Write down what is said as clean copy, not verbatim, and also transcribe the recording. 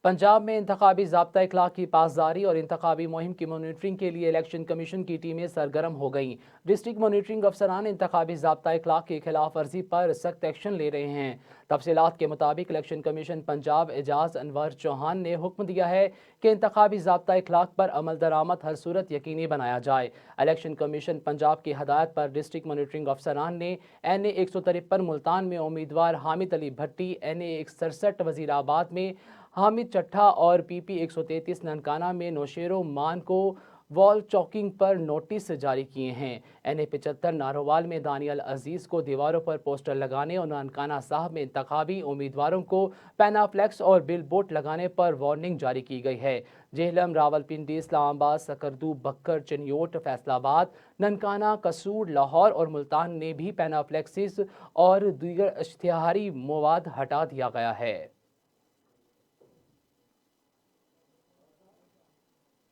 पंजाब में इंतखाबी ज़ाब्ता इखलाक की पासदारी और इंतखाबी मुहिम की मॉनिटरिंग के लिए इलेक्शन कमीशन की टीमें सरगर्म हो गईं। डिस्ट्रिक्ट मॉनिटरिंग अफसरान इंतखाबी ज़ाब्ता इखलाक की खिलाफ वर्जी पर सख्त एक्शन ले रहे हैं। तफसीलात के मुताबिक इलेक्शन कमीशन पंजाब एजाज अनवर चौहान ने हुक्म दिया है कि इंतखाबी ज़ाब्ता इखलाक पर अमल दरामद हर सूरत यकीनी बनाया जाए। इलेक्शन कमीशन पंजाब की हदायत पर डिस्ट्रिक्ट मॉनिटरिंग अफसरान ने NA 153 मुल्तान में उम्मीदवार हामिद अली भट्टी, NA 167 वजीराबाद में हामिद चट्ठा और PP 133 ननकाना में नौशेरो मान को वॉल चौकिंग पर नोटिस जारी किए हैं। NA 75 नारोवाल में दानियल अजीज को दीवारों पर पोस्टर लगाने और ननकाना साहब में इंतखाबी उम्मीदवारों को पैनाफ्लेक्स और बिल बोर्ड लगाने पर वार्निंग जारी की गई है। जेहलम, रावलपिंडी, इस्लामाबाद, सकरदू, बक्कर, चिन्योट, फैसलाबाद, ननकाना, कसूर, लाहौर और मुल्तान ने भी पैनाफ्लेक्सिस और दीगर इश्तिहारी मवाद हटा दिया गया है।